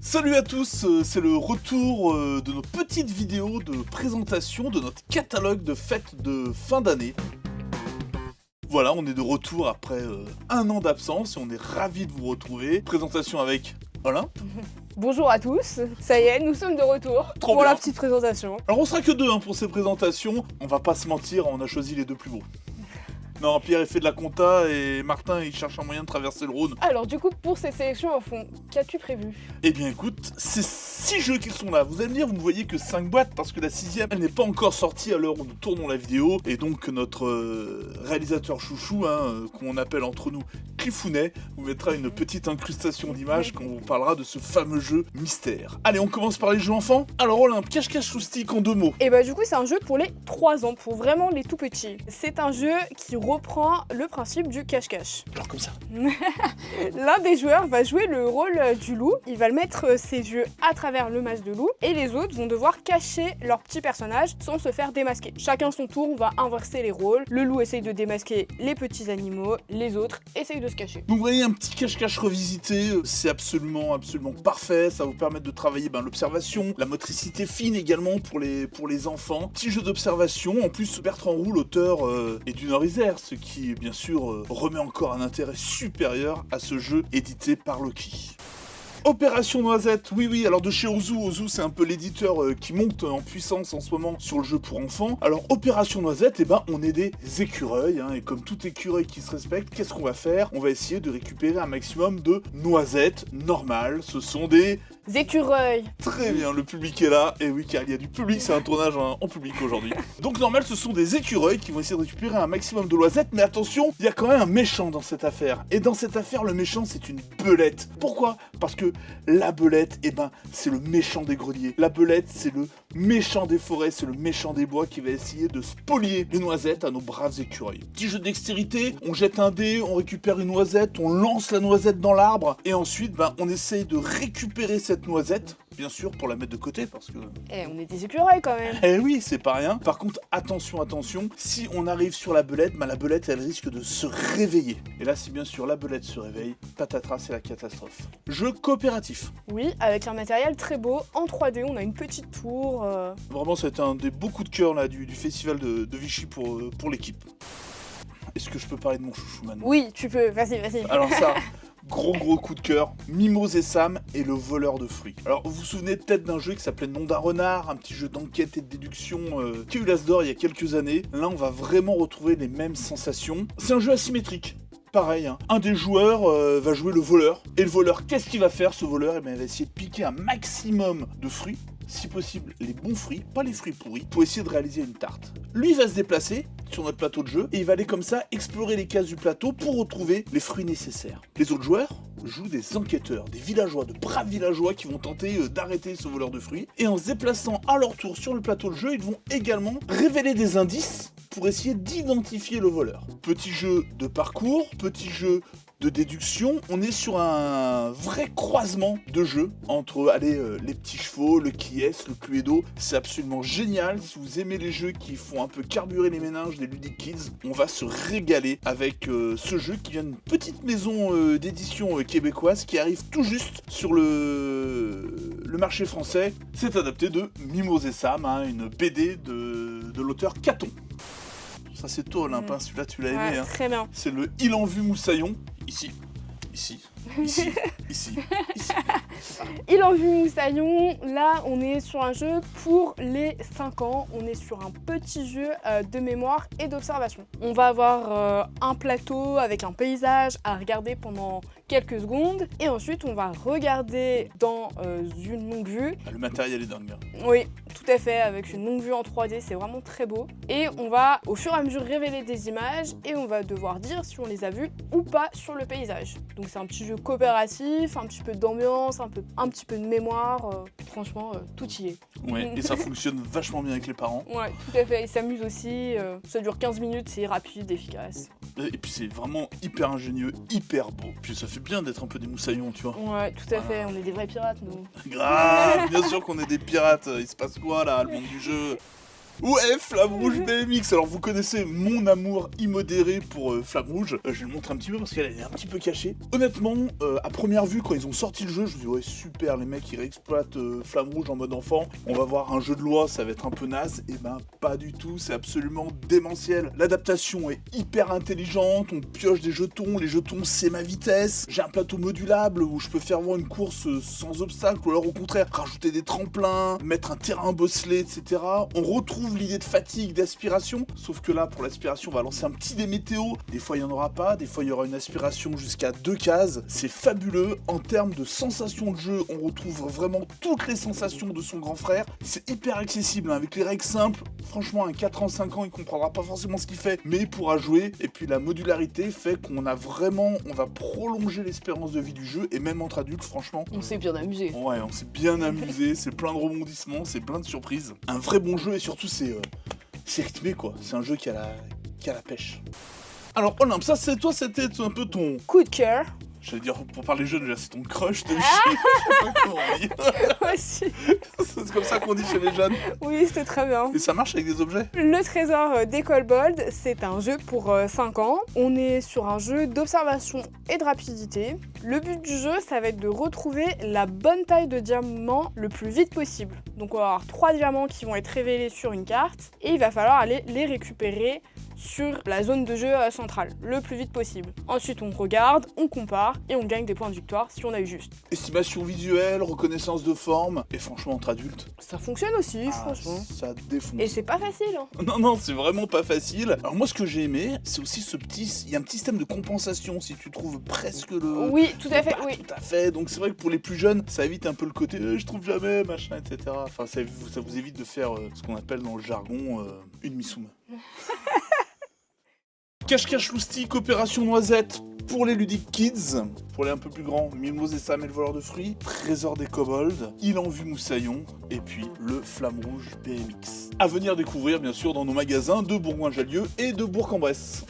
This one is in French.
Salut à tous, c'est le retour de nos petites vidéos de présentation de notre catalogue de fêtes de fin d'année. Voilà, on est de retour après un an d'absence et on est ravis de vous retrouver. Présentation avec Alain. Bonjour à tous, ça y est, nous sommes de retour Trop pour bien. la petite présentation. Alors on sera que deux pour ces présentations, on va pas se mentir, on a choisi les deux plus beaux. Non, Pierre il fait de la compta et Martin il cherche un moyen de traverser le Rhône. Alors du coup, pour cette sélection, au fond, qu'as-tu prévu? Eh bien écoute, c'est 6 jeux qui sont là. Vous allez me dire, vous ne voyez que 5 boîtes parce que la 6ème, elle n'est pas encore sortie à l'heure où nous tournons la vidéo. Et donc notre réalisateur chouchou, qu'on appelle entre nous Cliffounet, vous mettra une petite incrustation d'images quand on vous parlera de ce fameux jeu mystère. Allez, on commence par les jeux enfants. Alors Olympe, cache-cache sous stick en 2 mots. Et bah du coup, c'est un jeu pour les 3 ans, pour vraiment les tout petits. C'est un jeu qui reprend le principe du cache-cache. Alors comme ça. L'un des joueurs va jouer le rôle du loup, il va le mettre ses yeux à travers le masque de loup, et les autres vont devoir cacher leur petit personnage sans se faire démasquer. Chacun son tour, on va inverser les rôles. Le loup essaye de démasquer les petits animaux, les autres essayent de se cacher. Donc vous voyez un petit cache-cache revisité, c'est absolument parfait, ça va vous permettre de travailler l'observation, la motricité fine également pour les enfants. Petit jeu d'observation, en plus Bertrand Roux, l'auteur, est du Nord-Isère, ce qui bien sûr remet encore un intérêt supérieur à ce jeu édité par Loki. Opération Noisette, oui, alors de chez Ozu. Ozu c'est un peu l'éditeur qui monte en puissance en ce moment sur le jeu pour enfants. Alors Opération Noisette, on est des écureuils, et comme tout écureuil qui se respecte, qu'est-ce qu'on va faire? On va essayer de récupérer un maximum de noisettes normales, ce sont des écureuils. Très bien, le public est là, et oui car il y a du public, c'est un tournage en public aujourd'hui. Donc normal, ce sont des écureuils qui vont essayer de récupérer un maximum de noisettes, mais attention, il y a quand même un méchant dans cette affaire. Et dans cette affaire, le méchant c'est une belette. Pourquoi? Parce que la belette, c'est le méchant des greniers. La belette, c'est le méchant des forêts, c'est le méchant des bois qui va essayer de spolier les noisettes à nos braves écureuils. Petit jeu de dextérité, on jette un dé, on récupère une noisette, on lance la noisette dans l'arbre, et ensuite, on essaye de récupérer cette noisette, bien sûr, pour la mettre de côté, parce que... on est des écureuils quand même. Eh oui, c'est pas rien. Par contre, attention, si on arrive sur la belette, la belette, elle risque de se réveiller. Et là, si bien sûr la belette se réveille, patatras, c'est la catastrophe. Jeu coopératif. Oui, avec un matériel très beau, en 3D, on a une petite tour. Vraiment, ça a été un des beaux coups de cœur là, du festival de Vichy pour l'équipe. Est-ce que je peux parler de mon chouchou maintenant? Oui, tu peux, vas-y. Alors ça... Gros coup de cœur, Mimose et Sam et le voleur de fruits. Alors vous vous souvenez peut-être d'un jeu qui s'appelait Nom d'un renard, un petit jeu d'enquête et de déduction qui a eu l'As d'or il y a quelques années. Là on va vraiment retrouver les mêmes sensations. C'est un jeu asymétrique. Pareil, un des joueurs va jouer le voleur. Et le voleur, qu'est-ce qu'il va faire ce voleur? Il va essayer de piquer un maximum de fruits. Si possible, les bons fruits, pas les fruits pourris, pour essayer de réaliser une tarte. Lui va se déplacer sur notre plateau de jeu et il va aller comme ça explorer les cases du plateau pour retrouver les fruits nécessaires. Les autres joueurs jouent des enquêteurs, des villageois, de braves villageois qui vont tenter d'arrêter ce voleur de fruits. Et en se déplaçant à leur tour sur le plateau de jeu, ils vont également révéler des indices pour essayer d'identifier le voleur. Petit jeu de parcours, petit jeu de déduction, on est sur un vrai croisement de jeux entre les petits chevaux, le Kies, le Cluedo. C'est absolument génial. Si vous aimez les jeux qui font un peu carburer les méninges des Ludic Kids, on va se régaler avec ce jeu qui vient d'une petite maison d'édition québécoise qui arrive tout juste sur le marché français. C'est adapté de Mimose et Sam, une BD de l'auteur Caton. Ça c'est toi Olympe, celui-là tu l'as aimé. Très bien. C'est le Il en vue Moussaillon. Ici. Il en vue Moussaillon, là on est sur un jeu pour les 5 ans, on est sur un petit jeu de mémoire et d'observation. On va avoir un plateau avec un paysage à regarder pendant quelques secondes et ensuite on va regarder dans une longue vue. Le matériel est dingue. Oui, tout à fait, avec une longue vue en 3D, c'est vraiment très beau. Et on va au fur et à mesure révéler des images et on va devoir dire si on les a vues ou pas sur le paysage. Donc c'est un petit jeu coopératif, un petit peu d'ambiance, un petit peu de mémoire, franchement tout y est. Ouais, et ça fonctionne vachement bien avec les parents. Ouais, tout à fait, ils s'amusent aussi, ça dure 15 minutes, c'est rapide, efficace. Et puis c'est vraiment hyper ingénieux, hyper beau. Puis ça fait bien d'être un peu des moussaillons, tu vois. Ouais, tout à fait, on est des vrais pirates nous. Grave, bien sûr qu'on est des pirates, il se passe quoi là, le monde du jeu? Ouais, Flamme Rouge BMX. Alors vous connaissez mon amour immodéré pour Flamme Rouge. Je vais le montrer un petit peu parce qu'elle est un petit peu cachée. Honnêtement, à première vue, quand ils ont sorti le jeu, je me dis ouais super, les mecs ils réexploitent Flamme Rouge en mode enfant. On va voir un jeu de loi, ça va être un peu naze. Et ben pas du tout, c'est absolument démentiel. L'adaptation est hyper intelligente, on pioche des jetons, les jetons c'est ma vitesse. J'ai un plateau modulable où je peux faire voir une course sans obstacle, ou alors au contraire rajouter des tremplins, mettre un terrain bosselé, etc. On retrouve l'idée de fatigue, d'aspiration, sauf que là pour l'aspiration on va lancer un petit dé météo. Des fois il n'y en aura pas, des fois il y aura une aspiration jusqu'à 2 cases. C'est fabuleux. En termes de sensations de jeu, on retrouve vraiment toutes les sensations de son grand frère. C'est hyper accessible hein, avec les règles simples. Franchement un 4 ans, 5 ans il comprendra pas forcément ce qu'il fait, mais il pourra jouer. Et puis la modularité fait qu'on a vraiment, on va prolonger l'espérance de vie du jeu, et même entre adultes franchement. On s'est bien amusé. Ouais, on s'est bien amusé, c'est plein de rebondissements, c'est plein de surprises. Un vrai bon jeu et surtout c'est rythmé quoi. C'est un jeu qui a la pêche. Alors Olympe, ça c'est toi, c'était un peu ton... Coup de cœur. J'allais dire, pour parler jeune, là, c'est ton crush de vie. Je sais pas comment on dit. Moi aussi. C'est comme ça qu'on dit chez les jeunes. Oui, c'était très bien. Et ça marche avec des objets? Le trésor des Kobold, c'est un jeu pour 5 ans. On est sur un jeu d'observation et de rapidité. Le but du jeu, ça va être de retrouver la bonne taille de diamant le plus vite possible. Donc on va avoir 3 diamants qui vont être révélés sur une carte et il va falloir aller les récupérer sur la zone de jeu centrale, le plus vite possible. Ensuite on regarde, on compare et on gagne des points de victoire si on a eu juste. Estimation visuelle, reconnaissance de forme, et franchement entre adultes, Ça fonctionne aussi, franchement. ça défonce. Et c'est pas facile, hein. Non, c'est vraiment pas facile. Alors moi ce que j'ai aimé, c'est aussi il y a un petit système de compensation si tu trouves presque le... Oui, tout à fait, Pas oui. Tout à fait, donc c'est vrai que pour les plus jeunes, ça évite un peu le côté je trouve jamais, machin, etc. Enfin, ça vous évite de faire ce qu'on appelle dans le jargon une missoum. Cache-cache loustique, opération noisette pour les ludiques kids. Pour les un peu plus grands, Mimose et Sam et le voleur de fruits, Trésor des kobolds, Il en vue Moussaillon, et puis le Flamme Rouge BMX. À venir découvrir bien sûr dans nos magasins de Bourgoin-Jallieu et de Bourg-en-Bresse.